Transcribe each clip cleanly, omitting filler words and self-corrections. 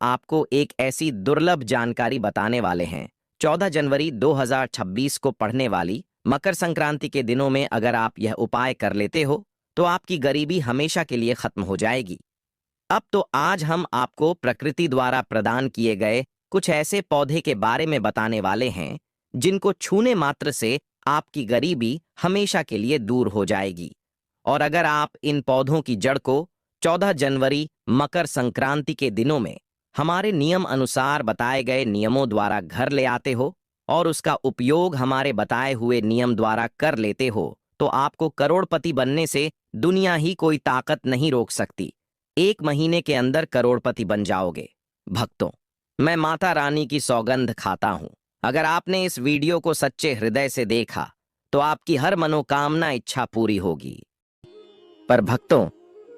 आपको एक ऐसी दुर्लभ जानकारी बताने वाले हैं। 14 जनवरी 2026 को पड़ने वाली मकर संक्रांति के दिनों में अगर आप यह उपाय कर लेते हो तो आपकी गरीबी हमेशा के लिए खत्म हो जाएगी। अब तो आज हम आपको प्रकृति द्वारा प्रदान किए गए कुछ ऐसे पौधे के बारे में बताने वाले हैं जिनको छूने मात्र से आपकी गरीबी हमेशा के लिए दूर हो जाएगी। और अगर आप इन पौधों की जड़ को 14 जनवरी मकर संक्रांति के दिनों में हमारे नियम अनुसार बताए गए नियमों द्वारा घर ले आते हो और उसका उपयोग हमारे बताए हुए नियम द्वारा कर लेते हो तो आपको करोड़पति बनने से दुनिया ही कोई ताकत नहीं रोक सकती। 1 महीने के अंदर करोड़पति बन जाओगे। भक्तों, मैं माता रानी की सौगंध खाता हूं, अगर आपने इस वीडियो को सच्चे हृदय से देखा तो आपकी हर मनोकामना इच्छा पूरी होगी। पर भक्तों,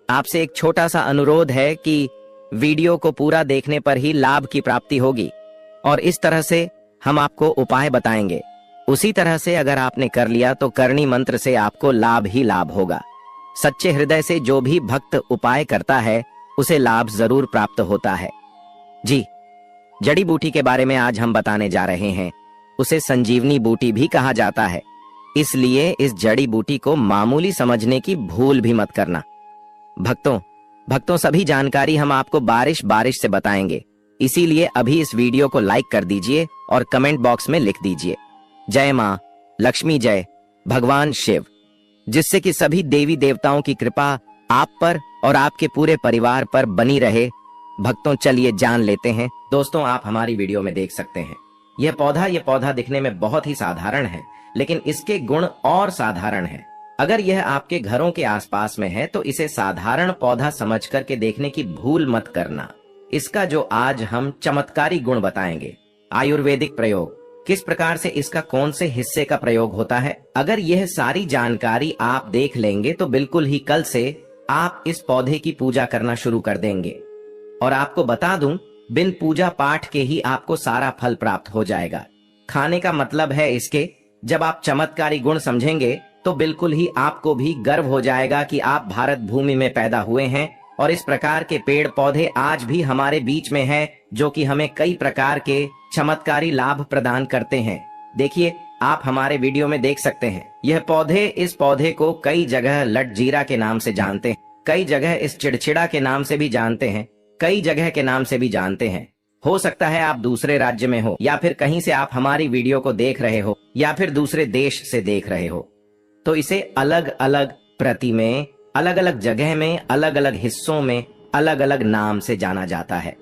आपसे एक छोटा सा अनुरोध है कि वीडियो को पूरा देखने पर ही लाभ की प्राप्ति होगी और इस तरह से हम आपको उपाय बताएंगे। उसी तरह से अगर आपने कर लिया तो करणी मंत्र से आपको लाभ ही लाभ होगा। सच्चे हृदय से जो भी भक्त उपाय करता है उसे लाभ जरूर प्राप्त होता है। जी, जड़ी बूटी के बारे में आज हम बताने जा रहे हैं। उसे संजीवनी बूटी भी कहा जाता है, इसलिए इस जड़ी बूटी को मामूली समझने की भूल भी मत करना। भक्तों सभी जानकारी हम आपको बारिश बारिश से बताएंगे, इसीलिए अभी इस वीडियो को लाइक कर दीजिए और कमेंट बॉक्स में लिख दीजिए जय मां लक्ष्मी, जय भगवान शिव, जिससे कि सभी देवी देवताओं की कृपा आप पर और आपके पूरे परिवार पर बनी रहे। भक्तों, चलिए जान लेते हैं। दोस्तों, आप हमारी वीडियो में देख सकते हैं यह पौधा दिखने में बहुत ही साधारण है, लेकिन इसके गुण और साधारण हैं। अगर यह आपके घरों के आसपास में है तो इसे साधारण पौधा समझ करके देखने की भूल मत करना। इसका जो आज हम चमत्कारी गुण बताएंगे, आयुर्वेदिक प्रयोग, किस प्रकार से इसका कौन से हिस्से का प्रयोग होता है, अगर यह सारी जानकारी आप देख लेंगे तो बिल्कुल ही कल से आप इस पौधे की पूजा करना शुरू कर देंगे। और आपको बता दूं, बिन पूजा पाठ के ही आपको सारा फल प्राप्त हो जाएगा। खाने का मतलब है इसके, जब आप चमत्कारी गुण समझेंगे तो बिल्कुल ही आपको भी गर्व हो जाएगा कि आप भारत भूमि में पैदा हुए हैं और इस प्रकार के पेड़ पौधे आज भी हमारे बीच में हैं जो कि हमें कई प्रकार के चमत्कारी लाभ प्रदान करते हैं। देखिए, आप हमारे वीडियो में देख सकते हैं यह पौधे, इस पौधे को कई जगह लटजीरा के नाम से जानते हैं, कई जगह इस चिड़चिड़ा के नाम से भी जानते हैं, कई जगह के नाम से भी जानते हैं। हो सकता है आप दूसरे राज्य में हो या फिर कहीं से आप हमारी वीडियो को देख रहे हो या फिर दूसरे देश से देख रहे हो, तो इसे अलग अलग प्रति में, अलग अलग जगह में, अलग अलग हिस्सों में अलग अलग नाम से जाना जाता है।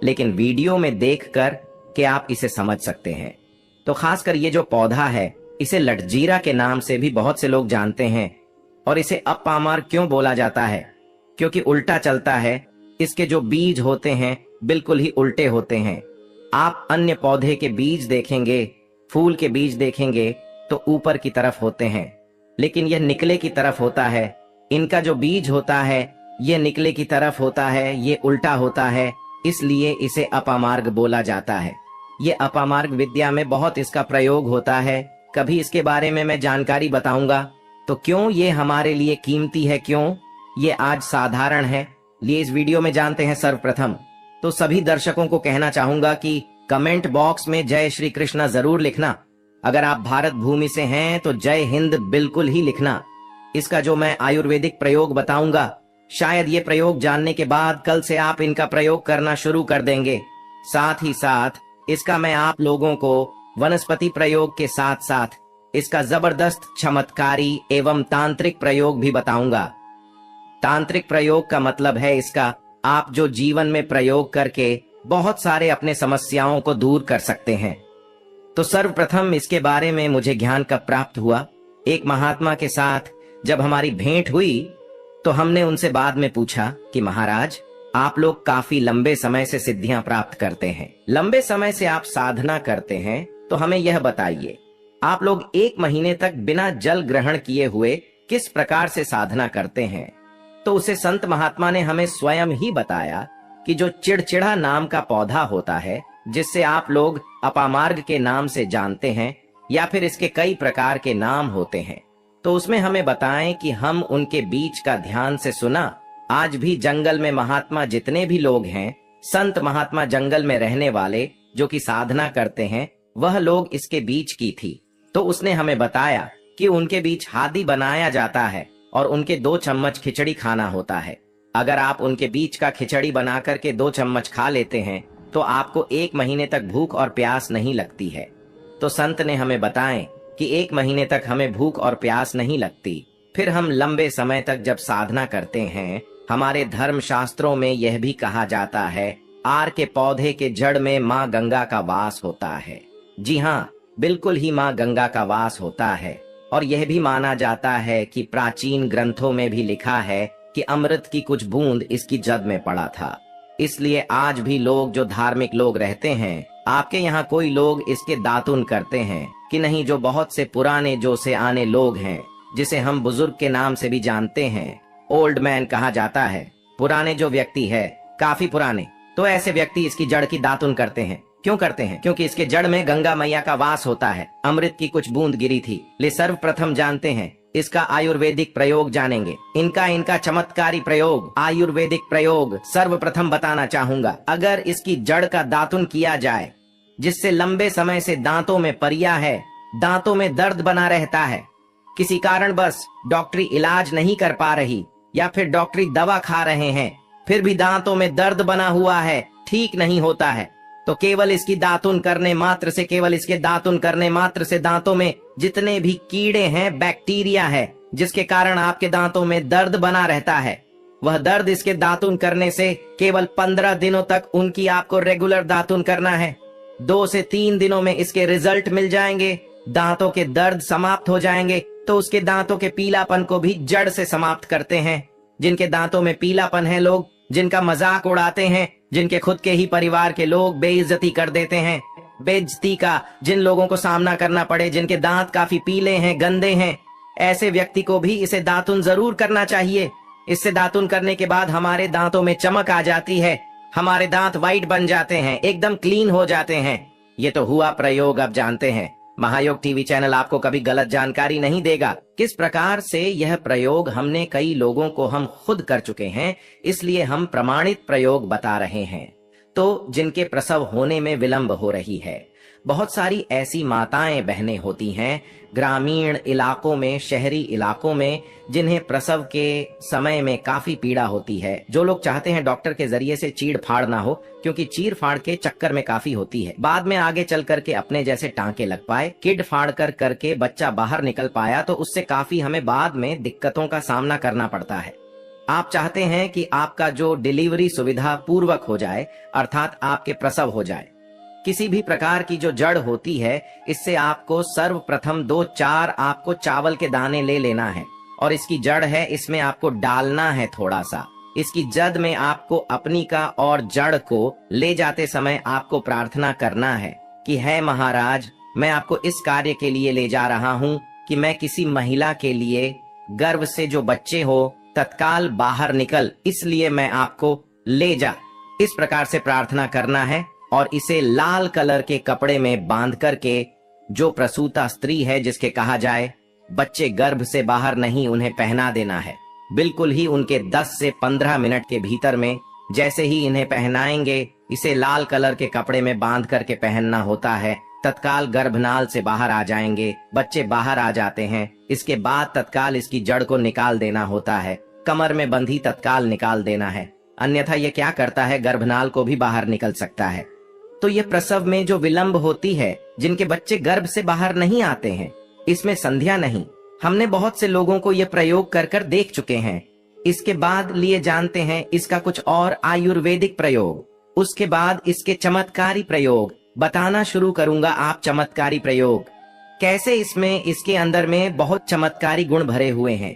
लेकिन वीडियो में देखकर के आप इसे समझ सकते हैं। तो खासकर ये जो पौधा है इसे लटजीरा के नाम से भी बहुत से लोग जानते हैं। और इसे अपामार क्यों बोला जाता है? क्योंकि उल्टा चलता है। इसके जो बीज होते हैं बिल्कुल ही उल्टे होते हैं। आप अन्य पौधे के बीज देखेंगे, फूल के बीज देखेंगे तो ऊपर की तरफ होते हैं, लेकिन यह निकले की तरफ होता है। इनका जो बीज होता है यह निकले की तरफ होता है, ये उल्टा होता है, इसलिए इसे अपामार्ग बोला जाता है। ये अपामार्ग विद्या में बहुत इसका प्रयोग होता है। कभी इसके बारे में मैं जानकारी बताऊंगा। तो क्यों ये हमारे लिए कीमती है, क्यों ये आज साधारण है, लिए इस वीडियो में जानते हैं। सर्वप्रथम तो सभी दर्शकों को कहना चाहूंगा कि कमेंट बॉक्स में जय श्री कृष्णा जरूर लिखना। अगर आप भारत भूमि से हैं तो जय हिंद बिल्कुल ही लिखना। इसका जो मैं आयुर्वेदिक प्रयोग बताऊंगा, शायद ये प्रयोग जानने के बाद कल से आप इनका प्रयोग करना शुरू कर देंगे। साथ ही साथ इसका मैं आप लोगों को वनस्पति प्रयोग के साथ साथ इसका जबरदस्त चमत्कारी एवं तांत्रिक प्रयोग भी बताऊंगा। तांत्रिक प्रयोग का मतलब है इसका आप जो जीवन में प्रयोग करके बहुत सारे अपने समस्याओं को दूर कर सकते हैं। तो सर्वप्रथम इसके बारे में मुझे ज्ञान कब प्राप्त हुआ, एक महात्मा के साथ जब हमारी भेंट हुई तो हमने उनसे बाद में पूछा कि महाराज, आप लोग काफी लंबे समय से सिद्धियां प्राप्त करते हैं, लंबे समय से आप साधना करते हैं, तो हमें यह बताइए आप लोग 1 महीने तक बिना जल ग्रहण किए हुए किस प्रकार से साधना करते हैं। तो उसे संत महात्मा ने हमें स्वयं ही बताया कि जो चिड़चिड़ा नाम का पौधा होता है, जिससे आप लोग अपामार्ग के नाम से जानते हैं या फिर इसके कई प्रकार के नाम होते हैं, तो उसमें हमें बताएं कि हम उनके बीच का ध्यान से सुना। आज भी जंगल में महात्मा जितने भी लोग हैं संत महात्मा जंगल में रहने वाले जो कि साधना करते हैं, वह लोग इसके बीच की थी। तो उसने हमें बताया कि उनके बीच हादी बनाया जाता है और उनके 2 चम्मच खिचड़ी खाना होता है। अगर आप उनके बीच का खिचड़ी बना करके 2 चम्मच खा लेते हैं तो आपको 1 महीने तक भूख और प्यास नहीं लगती है। तो संत ने हमें बताएं कि 1 महीने तक हमें भूख और प्यास नहीं लगती। फिर हम लंबे समय तक जब साधना करते हैं, हमारे धर्म शास्त्रों में यह भी कहा जाता है, आर के पौधे के जड़ में माँ गंगा का वास होता है। जी हाँ, बिल्कुल ही माँ गंगा का वास होता है। और यह भी माना जाता है कि प्राचीन ग्रंथों में भी लिखा है कि अमृत की कुछ बूंद इसकी जद में पड़ा था। इसलिए आज भी लोग जो धार्मिक लोग रहते हैं, आपके यहाँ कोई लोग इसके दातुन करते हैं कि नहीं? जो बहुत से पुराने जो से आने लोग हैं, जिसे हम बुजुर्ग के नाम से भी जानते हैं, ओल्ड मैन कहा जाता है, पुराने जो व्यक्ति है, काफी पुराने, तो ऐसे व्यक्ति इसकी जड़ की दातुन करते हैं। क्यों करते हैं? क्योंकि इसके जड़ में गंगा मैया का वास होता है। अमृत की कुछ बूंद गिरी थी। ले सर्वप्रथम जानते हैं इसका आयुर्वेदिक प्रयोग जानेंगे। इनका चमत्कारी प्रयोग, आयुर्वेदिक प्रयोग सर्वप्रथम बताना चाहूंगा। अगर इसकी जड़ का दातुन किया जाए, जिससे लंबे समय से दांतों में परिया है, दांतों में दर्द बना रहता है, किसी कारण बस डॉक्टरी इलाज नहीं कर पा रही या फिर डॉक्टरी दवा खा रहे हैं, फिर भी दांतों में दर्द बना हुआ है, ठीक नहीं होता है, तो केवल इसकी दातुन करने मात्र से, केवल इसके दातुन करने मात्र से दांतों में जितने भी कीड़े हैं, बैक्टीरिया है, जिसके कारण आपके दांतों में दर्द बना रहता है, वह दर्द इसके दातुन करने से केवल 15 दिनों तक उनकी आपको रेगुलर दातुन करना है। 2 से 3 दिनों में इसके रिजल्ट मिल जाएंगे, दांतों के दर्द समाप्त हो जाएंगे। तो उसके दांतों के पीलापन को भी जड़ से समाप्त करते हैं। जिनके दांतों में पीलापन है, लोग जिनका मजाक उड़ाते हैं, जिनके खुद के ही परिवार के लोग बेइज्जती कर देते हैं, बेइज्जती का जिन लोगों को सामना करना पड़े, जिनके दांत काफी पीले हैं, गंदे हैं, ऐसे व्यक्ति को भी इसे दातुन जरूर करना चाहिए। इससे दातुन करने के बाद हमारे दांतों में चमक आ जाती है, हमारे दांत वाइट बन जाते हैं, एकदम क्लीन हो जाते हैं। ये तो हुआ प्रयोग, अब जानते हैं। महायोग टीवी चैनल आपको कभी गलत जानकारी नहीं देगा। किस प्रकार से यह प्रयोग हमने कई लोगों को हम खुद कर चुके हैं, इसलिए हम प्रमाणित प्रयोग बता रहे हैं। तो जिनके प्रसव होने में विलंब हो रही है, बहुत सारी ऐसी माताएं बहनें होती हैं ग्रामीण इलाकों में, शहरी इलाकों में, जिन्हें प्रसव के समय में काफी पीड़ा होती है। जो लोग चाहते हैं डॉक्टर के जरिए से चीड़ फाड़ ना हो, क्योंकि चीड़ फाड़ के चक्कर में काफी होती है, बाद में आगे चल करके अपने जैसे टांके लग पाए, किड फाड़ कर करके बच्चा बाहर निकल पाया, तो उससे काफी हमें बाद में दिक्कतों का सामना करना पड़ता है। आप चाहते हैं कि आपका जो डिलीवरी सुविधा पूर्वक हो जाए, अर्थात आपके प्रसव हो जाए। किसी भी प्रकार की जो जड़ होती है, इससे आपको सर्वप्रथम 2-4 आपको चावल के दाने ले लेना है, और इसकी जड़ है, इसमें आपको डालना है थोड़ा सा। इसकी जद में आपको अपनी का और जड़ को ले जाते समय आपको प्रार्थना करना है कि है महाराज, मैं आपको इस कार्य के लिए ले जा रहा हूँ कि मैं किसी महिला के लिए गर्भ से जो बच्चे हो तत्काल बाहर निकल, इसलिए मैं आपको ले जा। इस प्रकार से प्रार्थना करना है और इसे लाल कलर के कपड़े में बांध करके, जो प्रसूता स्त्री है, जिसके कहा जाए बच्चे गर्भ से बाहर नहीं, उन्हें पहना देना है। बिल्कुल ही उनके 10 से 15 मिनट के भीतर में जैसे ही इन्हें पहनाएंगे, इसे लाल कलर के कपड़े में बांध करके पहनना होता है, तत्काल गर्भनाल से बाहर आ जाएंगे, बच्चे बाहर आ जाते हैं। इसके बाद तत्काल इसकी जड़ को निकाल देना होता है, कमर में बंधी तत्काल निकाल देना है, अन्यथा ये क्या करता है, गर्भनाल को भी बाहर निकल सकता है। तो ये प्रसव में जो विलंब होती है, जिनके बच्चे गर्भ से बाहर नहीं आते हैं, इसमें संध्या नहीं। हमने बहुत से लोगों को ये प्रयोग कर कर देख चुके हैं। इसके बाद लिए जानते हैं इसका कुछ और आयुर्वेदिक प्रयोग, उसके बाद इसके चमत्कारी प्रयोग बताना शुरू करूंगा। आप चमत्कारी प्रयोग कैसे, इसमें इसके अंदर में बहुत चमत्कारी गुण भरे हुए हैं।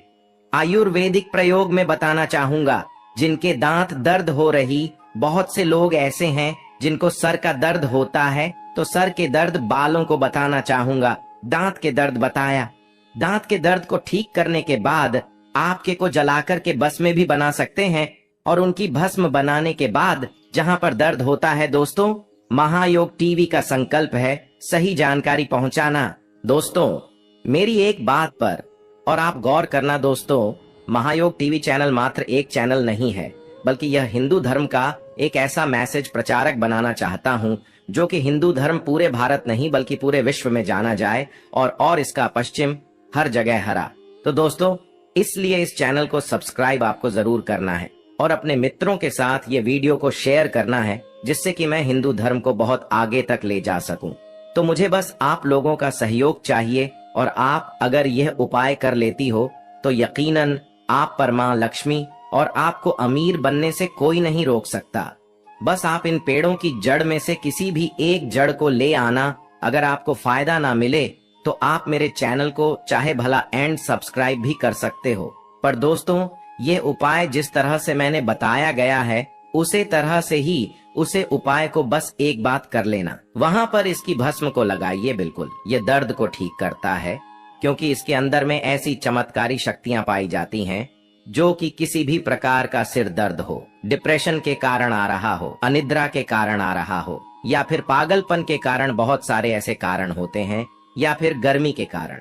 आयुर्वेदिक प्रयोग में बताना चाहूंगा। जिनके दांत दर्द हो रही, बहुत से लोग ऐसे हैं जिनको सर का दर्द होता है, तो सर के दर्द बालों को बताना चाहूंगा। दांत के दर्द बताया, दांत के दर्द को ठीक करने के बाद आपके को जलाकर के भस्म भी बना सकते हैं, और उनकी भस्म बनाने के बाद जहां पर दर्द होता है, दोस्तों महायोग टीवी का संकल्प है सही जानकारी पहुंचाना। दोस्तों मेरी एक बात पर और आप गौर करना दोस्तों, महायोग टीवी चैनल मात्र एक चैनल नहीं है, बल्कि यह हिंदू धर्म का एक ऐसा मैसेज प्रचारक बनाना चाहता हूं जो कि हिंदू धर्म पूरे भारत नहीं बल्कि पूरे विश्व में जाना जाए और इसका पश्चिम हर जगह हरा। तो दोस्तों, इसलिए इस चैनल को सब्सक्राइब आपको जरूर करना है और अपने मित्रों के साथ ये वीडियो को शेयर करना है, जिससे कि मैं हिंदू धर्म को बहुत आगे तक ले जा सकूं। तो मुझे बस आप लोगों का सहयोग चाहिए, और आप अगर यह उपाय कर लेती हो तो यकीनन आप पर मां लक्ष्मी और आपको अमीर बनने से कोई नहीं रोक सकता। बस आप इन पेड़ों की जड़ में से किसी भी एक जड़ को ले आना। अगर आपको फायदा ना मिले तो आप मेरे चैनल को चाहे भला एंड सब्सक्राइब भी कर सकते हो, पर दोस्तों ये उपाय जिस तरह से मैंने बताया गया है उसे तरह से ही उसे उपाय को बस एक बात कर लेना। वहां पर इसकी भस्म को लगाइए। बिल्कुल ये दर्द को ठीक करता है, क्योंकि इसके अंदर में ऐसी चमत्कारी शक्तियां पाई जाती हैं जो कि किसी भी प्रकार का सिर दर्द हो, डिप्रेशन के कारण आ रहा हो, अनिद्रा के कारण आ रहा हो, या फिर पागलपन के कारण, बहुत सारे ऐसे कारण होते हैं, या फिर गर्मी के कारण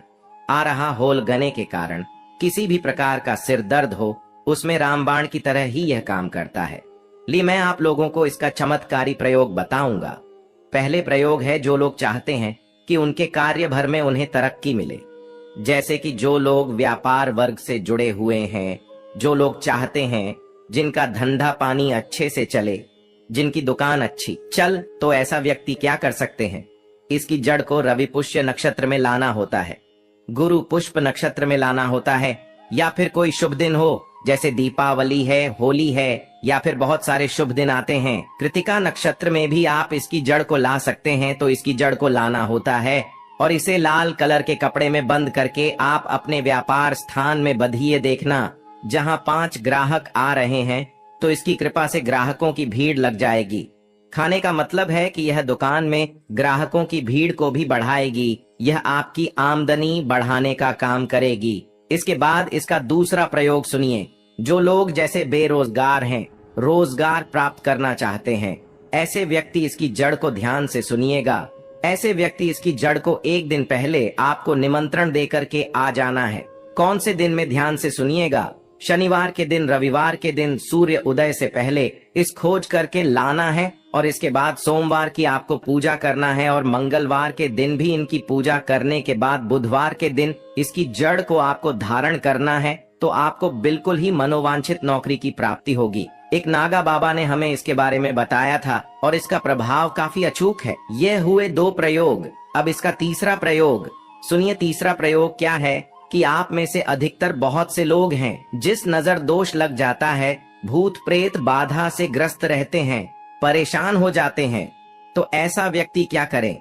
आ रहा होल गने के कारण किसी भी प्रकार का सिर दर्द हो, उसमें रामबाण की तरह ही यह काम करता है। मैं आप लोगों को इसका चमत्कारी प्रयोग बताऊंगा। पहले प्रयोग है जो लोग चाहते हैं कि उनके कार्य भर में उन्हें तरक्की मिले, जैसे कि जो लोग व्यापार वर्ग से जुड़े हुए हैं, जो लोग चाहते हैं जिनका धंधा पानी अच्छे से चले, जिनकी दुकान अच्छी चल, तो ऐसा व्यक्ति क्या कर सकते हैं, इसकी जड़ को रवि पुष्य नक्षत्र में लाना होता है, गुरु पुष्प नक्षत्र में लाना होता है, या फिर कोई शुभ दिन हो जैसे दीपावली है, होली है, या फिर बहुत सारे शुभ दिन आते हैं। कृतिका नक्षत्र में भी आप इसकी जड़ को ला सकते हैं। तो इसकी जड़ को लाना होता है और इसे लाल कलर के कपड़े में बंद करके आप अपने व्यापार स्थान में बंधिए। देखना जहां 5 ग्राहक आ रहे हैं तो इसकी कृपा से ग्राहकों की भीड़ लग जाएगी। खाने का मतलब है कि यह दुकान में ग्राहकों की भीड़ को भी बढ़ाएगी। यह आपकी आमदनी बढ़ाने का काम करेगी। इसके बाद इसका दूसरा प्रयोग सुनिए। जो लोग जैसे बेरोजगार हैं, रोजगार प्राप्त करना चाहते हैं, ऐसे व्यक्ति इसकी जड़ को ध्यान से सुनिएगा। ऐसे व्यक्ति इसकी जड़ को एक दिन पहले आपको निमंत्रण देकर के आ जाना है। कौन से दिन में, ध्यान से सुनिएगा। शनिवार के दिन, रविवार के दिन सूर्य उदय से पहले इस खोज करके लाना है, और इसके बाद सोमवार की आपको पूजा करना है, और मंगलवार के दिन भी इनकी पूजा करने के बाद बुधवार के दिन इसकी जड़ को आपको धारण करना है। तो आपको बिल्कुल ही मनोवांछित नौकरी की प्राप्ति होगी। एक नागा बाबा ने हमें इसके बारे में बताया था और इसका प्रभाव काफी अचूक है। ये हुए 2 प्रयोग। अब इसका तीसरा प्रयोग सुनिए। तीसरा प्रयोग क्या है कि आप में से अधिकतर बहुत से लोग हैं जिस नजर दोष लग जाता है, भूत प्रेत बाधा से ग्रस्त रहते हैं, परेशान हो जाते हैं। तो ऐसा व्यक्ति क्या करे,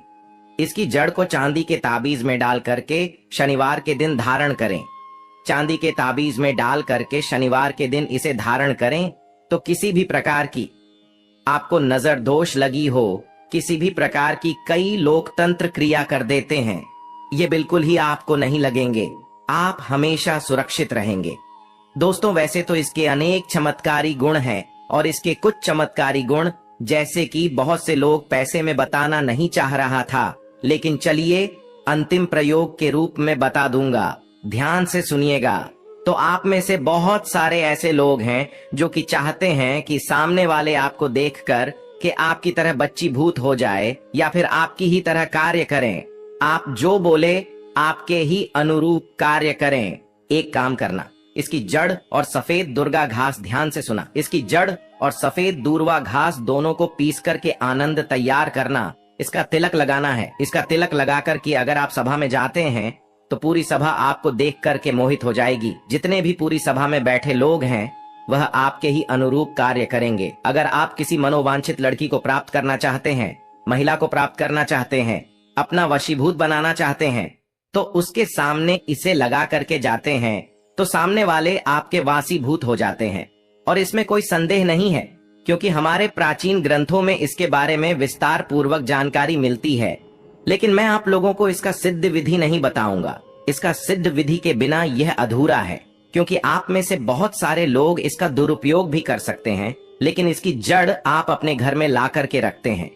इसकी जड़ को चांदी के ताबीज में डाल करके शनिवार के दिन धारण करें। चांदी के ताबीज में डाल करके शनिवार के दिन इसे धारण करें। तो किसी भी प्रकार की आपको नजर दोष लगी हो, किसी भी प्रकार की कई लोकतंत्र क्रिया कर देते हैं, ये बिल्कुल ही आपको नहीं लगेंगे। आप हमेशा सुरक्षित रहेंगे। दोस्तों, वैसे तो इसके अनेक चमत्कारी गुण हैं, और इसके कुछ चमत्कारी गुण जैसे कि बहुत से लोग पैसे में बताना नहीं चाह रहा था, लेकिन चलिए अंतिम प्रयोग के रूप में बता दूंगा। ध्यान से सुनिएगा। तो आप में से बहुत सारे ऐसे लोग हैं जो कि चाहते हैं कि सामने वाले आपको देखकर कि आपकी तरह बच्ची भूत हो जाए, या फिर आपकी ही तरह कार्य करें। आप जो बोले आपके ही अनुरूप कार्य करें। एक काम करना, इसकी जड़ और सफेद दुर्गा घास, ध्यान से सुना, इसकी जड़ और सफेद दूर्वा घास दोनों को पीस करके आनंद तैयार करना। इसका तिलक लगाना है। इसका तिलक लगाकर के अगर आप सभा में जाते हैं तो पूरी सभा आपको देख करके मोहित हो जाएगी। जितने भी पूरी सभा में बैठे लोग हैं वह आपके ही अनुरूप कार्य करेंगे। अगर आप किसी मनोवांछित लड़की को प्राप्त करना चाहते हैं, महिला को प्राप्त करना चाहते हैं, अपना वशीभूत बनाना चाहते हैं, तो उसके सामने इसे लगा करके जाते हैं तो सामने वाले आपके वासीभूत हो जाते हैं। और इसमें कोई संदेह नहीं है, क्योंकि हमारे प्राचीन ग्रंथों में इसके बारे में विस्तार पूर्वक जानकारी मिलती है। लेकिन मैं आप लोगों को इसका सिद्ध विधि नहीं बताऊंगा। इसका सिद्ध विधि के बिना यह अधूरा है, क्योंकि आप में से बहुत सारे लोग इसका दुरुपयोग भी कर सकते हैं, लेकिन इसकी जड़ आप अपने घर में ला करके रखते हैं।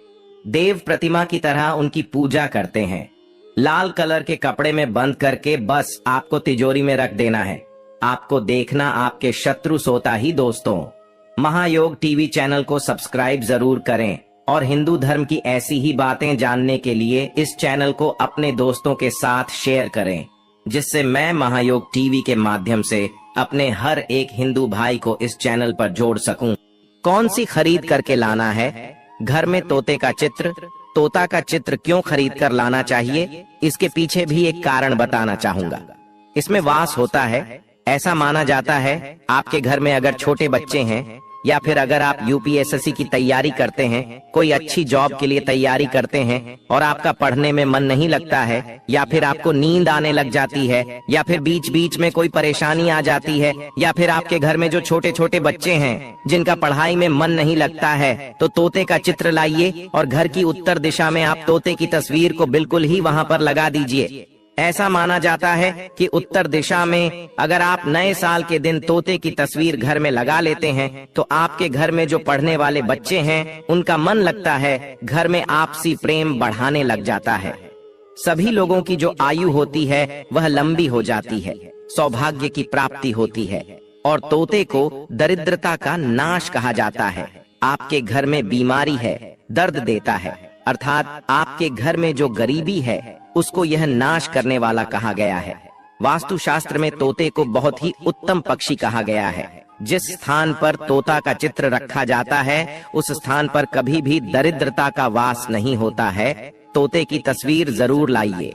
देव प्रतिमा की तरह उनकी पूजा करते हैं। लाल कलर के कपड़े में बंद करके बस आपको तिजोरी में रख देना है। आपको देखना आपके शत्रु सोता ही दोस्तों। महायोग टीवी चैनल को सब्सक्राइब जरूर करें और हिंदू धर्म की ऐसी ही बातें जानने के लिए इस चैनल को अपने दोस्तों के साथ शेयर करें, जिससे मैं महायोग टीवी के माध्यम से अपने हर एक हिंदू भाई को इस चैनल पर जोड़ सकूं। कौन सी खरीद करके लाना है? घर में तोते का चित्र। तोता का चित्र क्यों खरीद कर लाना चाहिए, इसके पीछे भी एक कारण बताना चाहूंगा। इसमें वास होता है। ऐसा माना जाता है आपके घर में अगर छोटे बच्चे हैं या फिर अगर आप यूपीएससी की तैयारी करते हैं, कोई अच्छी जॉब के लिए तैयारी करते हैं और आपका पढ़ने में मन नहीं लगता है, या फिर आपको नींद आने लग जाती है, या फिर बीच बीच में कोई परेशानी आ जाती है, या फिर आपके घर में जो छोटे छोटे बच्चे हैं जिनका पढ़ाई में मन नहीं लगता है, तो तोते का चित्र लाइए और घर की उत्तर दिशा में आप तोते की तस्वीर को बिल्कुल ही वहां पर लगा दीजिए। ऐसा माना जाता है कि उत्तर दिशा में अगर आप नए साल के दिन तोते की तस्वीर घर में लगा लेते हैं तो आपके घर में जो पढ़ने वाले बच्चे हैं उनका मन लगता है, घर में आपसी प्रेम बढ़ाने लग जाता है। सभी लोगों की जो आयु होती है वह लंबी हो जाती है, सौभाग्य की प्राप्ति होती है। और तोते को दरिद्रता का नाश कहा जाता है। आपके घर में बीमारी है, दर्द देता है, अर्थात आपके घर में जो गरीबी है उसको यह नाश करने वाला कहा गया है। वास्तुशास्त्र में तोते को बहुत ही उत्तम पक्षी कहा गया है। जिस स्थान पर तोता का चित्र रखा जाता है उस स्थान पर कभी भी दरिद्रता का वास नहीं होता है। तोते की तस्वीर जरूर लाइए।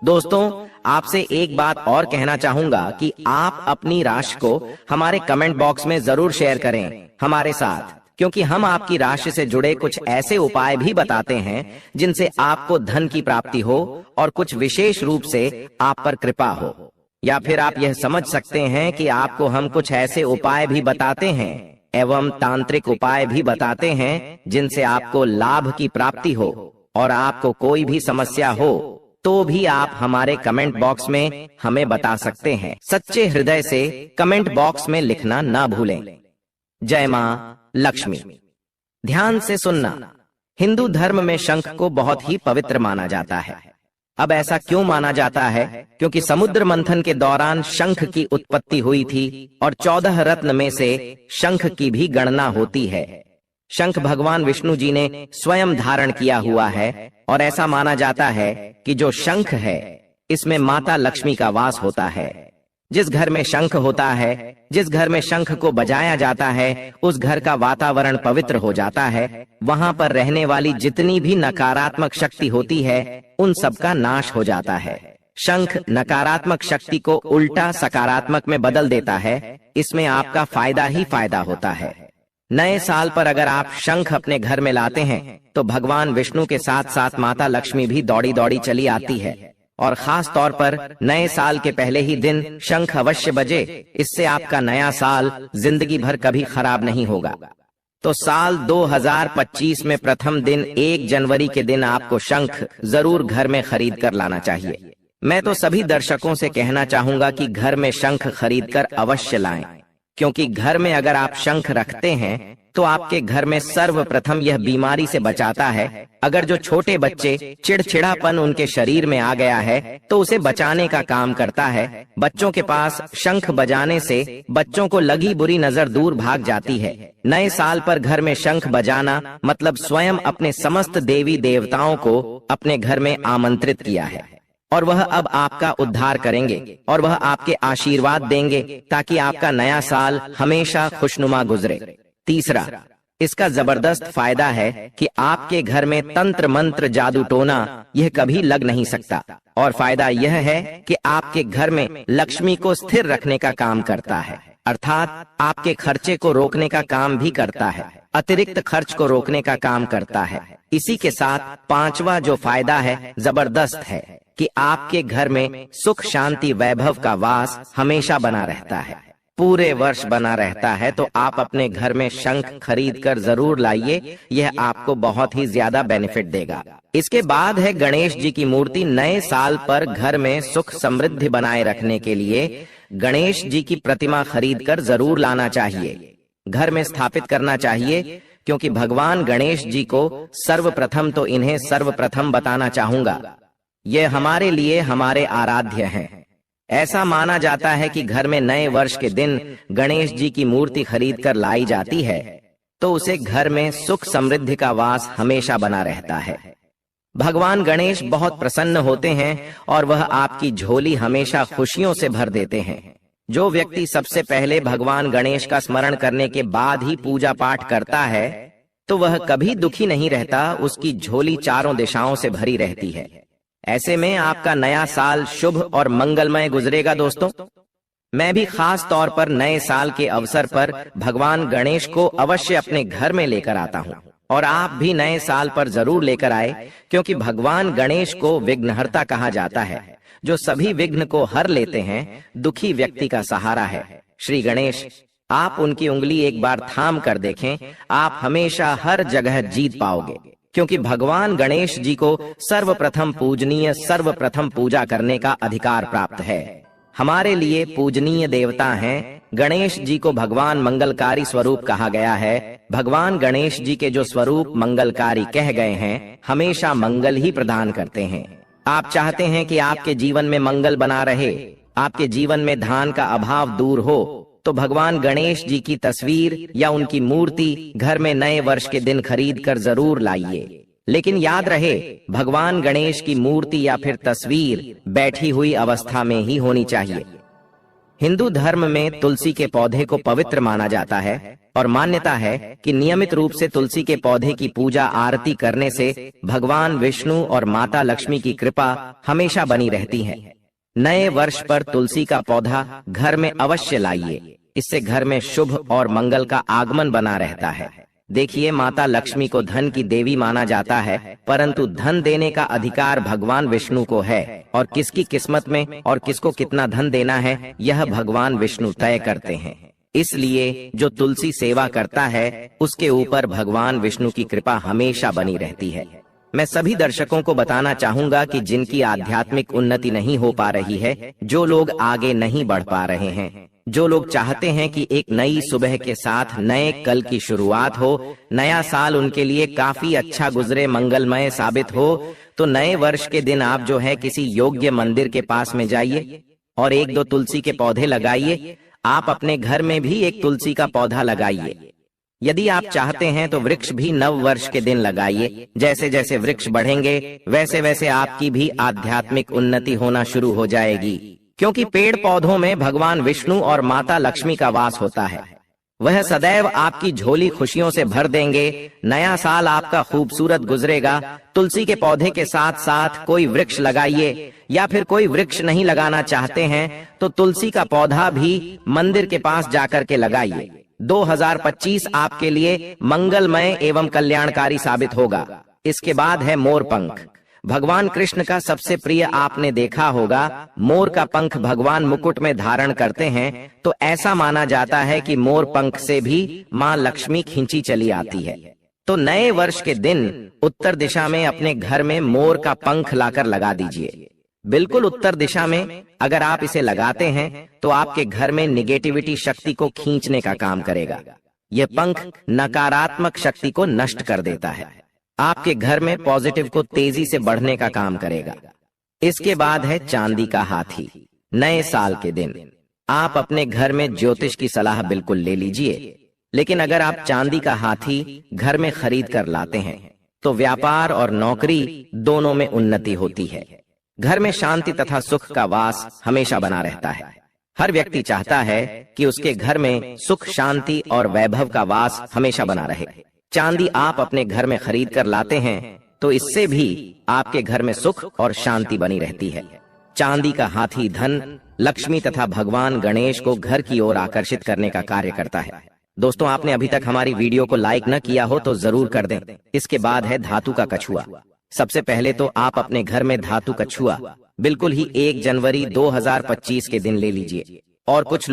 दोस्तों, आपसे एक बात और कहना चाहूंगा कि आप अपनी राशि को हमारे कमेंट बॉक्स में जरूर शेयर करें हमारे साथ, क्योंकि हम आपकी राशि से जुड़े कुछ ऐसे उपाय भी बताते हैं जिनसे आपको धन की प्राप्ति हो और कुछ विशेष रूप से आप पर कृपा हो। या फिर आप यह समझ सकते हैं कि आपको हम कुछ ऐसे उपाय भी बताते हैं एवं तांत्रिक उपाय भी बताते हैं जिनसे आपको लाभ की प्राप्ति हो और आपको कोई भी समस्या हो तो भी आप हमारे कमेंट बॉक्स में हमें बता सकते हैं। सच्चे हृदय से कमेंट बॉक्स में लिखना ना भूलें। जय मां लक्ष्मी। ध्यान से सुनना, हिंदू धर्म में शंख को बहुत ही पवित्र माना जाता है। अब ऐसा क्यों माना जाता है? क्योंकि समुद्र मंथन के दौरान शंख की उत्पत्ति हुई थी और 14 रत्न में से शंख की भी गणना होती है। शंख भगवान विष्णु जी ने स्वयं धारण किया हुआ है और ऐसा माना जाता है कि जो शंख है इसमें माता लक्ष्मी का वास होता है। जिस घर में शंख होता है, जिस घर में शंख को बजाया जाता है, उस घर का वातावरण पवित्र हो जाता है। वहां पर रहने वाली जितनी भी नकारात्मक शक्ति होती है उन सब का नाश हो जाता है। शंख नकारात्मक शक्ति को उल्टा सकारात्मक में बदल देता है। इसमें आपका फायदा ही फायदा होता है। नए साल पर अगर आप शंख अपने घर में लाते हैं तो भगवान विष्णु के साथ साथ माता लक्ष्मी भी दौड़ी दौड़ी चली आती है। और खास तौर पर नए साल के पहले ही दिन शंख अवश्य बजे। इससे आपका नया साल जिंदगी भर कभी खराब नहीं होगा। तो साल 2025 में प्रथम दिन 1 जनवरी के दिन आपको शंख जरूर घर में खरीद कर लाना चाहिए। मैं तो सभी दर्शकों से कहना चाहूंगा कि घर में शंख खरीद कर अवश्य लाएं, क्योंकि घर में अगर आप शंख रखते हैं तो आपके घर में सर्वप्रथम यह बीमारी से बचाता है। अगर जो छोटे बच्चे चिड़चिड़ापन उनके शरीर में आ गया है तो उसे बचाने का काम करता है। बच्चों के पास शंख बजाने से बच्चों को लगी बुरी नजर दूर भाग जाती है। नए साल पर घर में शंख बजाना मतलब स्वयं अपने समस्त देवी देवताओं को अपने घर में आमंत्रित किया है और वह अब आपका उद्धार करेंगे और वह आपके आशीर्वाद देंगे ताकि आपका नया साल हमेशा खुशनुमा गुजरे। तीसरा, इसका जबरदस्त फायदा है कि आपके घर में तंत्र मंत्र जादू टोना यह कभी लग नहीं सकता। और फायदा यह है कि आपके घर में लक्ष्मी को स्थिर रखने का काम करता है, अर्थात आपके खर्चे को रोकने का काम भी करता है, अतिरिक्त खर्च को रोकने का काम करता है। इसी के साथ पांचवा जो फायदा है जबरदस्त है कि आपके घर में सुख शांति वैभव का वास हमेशा बना रहता है, पूरे वर्ष बना रहता है। तो आप अपने घर में शंख खरीद कर जरूर लाइए, यह आपको बहुत ही ज्यादा बेनिफिट देगा। इसके बाद है गणेश जी की मूर्ति। नए साल पर घर में सुख समृद्धि बनाए रखने के लिए गणेश जी की प्रतिमा खरीद कर जरूर लाना चाहिए, घर में स्थापित करना चाहिए, क्योंकि भगवान गणेश जी को सर्वप्रथम तो इन्हें सर्वप्रथम बताना चाहूंगा, ये हमारे लिए हमारे आराध्य हैं। ऐसा माना जाता है कि घर में नए वर्ष के दिन गणेश जी की मूर्ति खरीद कर लाई जाती है तो उसे घर में सुख समृद्धि का वास हमेशा बना रहता है। भगवान गणेश बहुत प्रसन्न होते हैं और वह आपकी झोली हमेशा खुशियों से भर देते हैं। जो व्यक्ति सबसे पहले भगवान गणेश का स्मरण करने के बाद ही पूजा पाठ करता है तो वह कभी दुखी नहीं रहता, उसकी झोली चारों दिशाओं से भरी रहती है। ऐसे में आपका नया साल शुभ और मंगलमय गुजरेगा। दोस्तों, मैं भी खास तौर पर नए साल के अवसर पर भगवान गणेश को अवश्य अपने घर में लेकर आता हूँ और आप भी नए साल पर जरूर लेकर आए, क्योंकि भगवान गणेश को विघ्नहर्ता कहा जाता है, जो सभी विघ्न को हर लेते हैं, दुखी व्यक्ति का सहारा है। श्री गणेश, आप उनकी उंगली एक बार थाम कर देखें, आप हमेशा हर जगह जीत पाओगे, क्योंकि भगवान गणेश जी को सर्वप्रथम पूजनीय, सर्वप्रथम पूजा करने का अधिकार प्राप्त है। हमारे लिए पूजनीय देवता हैं। गणेश जी को भगवान मंगलकारी स्वरूप कहा गया है। भगवान गणेश जी के जो स्वरूप मंगलकारी कह गए हैं, हमेशा मंगल ही प्रदान करते हैं। आप चाहते हैं कि आपके जीवन में मंगल बना रहे, आपके जीवन में धन का अभाव दूर हो, तो भगवान गणेश जी की तस्वीर या उनकी मूर्ति घर में नए वर्ष के दिन खरीद कर जरूर लाइए। लेकिन याद रहे, भगवान गणेश की मूर्ति या फिर तस्वीर बैठी हुई अवस्था में ही होनी चाहिए। हिंदू धर्म में तुलसी के पौधे को पवित्र माना जाता है और मान्यता है कि नियमित रूप से तुलसी के पौधे की पूजा आरती करने से भगवान विष्णु और माता लक्ष्मी की कृपा हमेशा बनी रहती है। नए वर्ष पर तुलसी का पौधा घर में अवश्य लाइए, इससे घर में शुभ और मंगल का आगमन बना रहता है। देखिए, माता लक्ष्मी को धन की देवी माना जाता है, परंतु धन देने का अधिकार भगवान विष्णु को है और किसकी किस्मत में और किसको कितना धन देना है, यह भगवान विष्णु तय करते हैं। इसलिए जो तुलसी सेवा करता है, उसके ऊपर भगवान विष्णु की कृपा हमेशा बनी रहती है। मैं सभी दर्शकों को बताना चाहूंगा कि जिनकी आध्यात्मिक उन्नति नहीं हो पा रही है, जो लोग आगे नहीं बढ़ पा रहे हैं, जो लोग चाहते हैं कि एक नई सुबह के साथ नए कल की शुरुआत हो, नया साल उनके लिए काफी अच्छा गुजरे, मंगलमय साबित हो, तो नए वर्ष के दिन आप जो है किसी योग्य मंदिर के पास में जाइए और एक दो तुलसी के पौधे लगाइए। आप अपने घर में भी एक तुलसी का पौधा लगाइए। यदि आप चाहते हैं तो वृक्ष भी नव वर्ष के दिन लगाइए। जैसे जैसे वृक्ष बढ़ेंगे वैसे वैसे आपकी भी आध्यात्मिक उन्नति होना शुरू हो जाएगी, क्योंकि पेड़ पौधों में भगवान विष्णु और माता लक्ष्मी का वास होता है। वह सदैव आपकी झोली खुशियों से भर देंगे। नया साल आपका खूबसूरत गुजरेगा। तुलसी के पौधे के साथ साथ कोई वृक्ष लगाइए, या फिर कोई वृक्ष नहीं लगाना चाहते हैं तो तुलसी का पौधा भी मंदिर के पास जाकर के लगाइए। 2025 आपके लिए मंगलमय एवं कल्याणकारी साबित होगा। इसके बाद है मोर पंख। भगवान कृष्ण का सबसे प्रिय आपने देखा होगा, मोर का पंख भगवान मुकुट में धारण करते हैं, तो ऐसा माना जाता है कि मोर पंख से भी माँ लक्ष्मी खींची चली आती है। तो नए वर्ष के दिन उत्तर दिशा में अपने घर में मोर का पंख लाकर लगा दीजिए। बिल्कुल उत्तर दिशा में अगर आप इसे लगाते हैं तो आपके घर में निगेटिविटी शक्ति को खींचने का काम करेगा। यह पंख नकारात्मक शक्ति को नष्ट कर देता है। आपके घर में पॉजिटिव को तेजी से बढ़ने का काम करेगा। इसके बाद है चांदी का हाथी। नए साल के दिन आप अपने घर में ज्योतिष की सलाह बिल्कुल ले लीजिए, लेकिन अगर आप चांदी का हाथी घर में खरीद कर लाते हैं तो व्यापार और नौकरी दोनों में उन्नति होती है। घर में शांति तथा सुख का वास हमेशा बना रहता है। हर व्यक्ति चाहता है कि उसके घर में सुख, शांति और वैभव का वास हमेशा बना रहे। चांदी आप अपने घर में खरीद कर लाते हैं तो इससे भी आपके घर में सुख और शांति बनी रहती है। चांदी का हाथी धन, लक्ष्मी तथा भगवान गणेश को घर की ओर आकर्षित करने का कार्य करता है। दोस्तों, आपने अभी तक हमारी वीडियो को लाइक न किया हो तो जरूर कर दें। इसके बाद है धातु का कछुआ। सबसे पहले तो आप अपने घर में धातु कछुआ बिल्कुल ही 1 जनवरी 2025 के दिन ले लीजिए और कुछ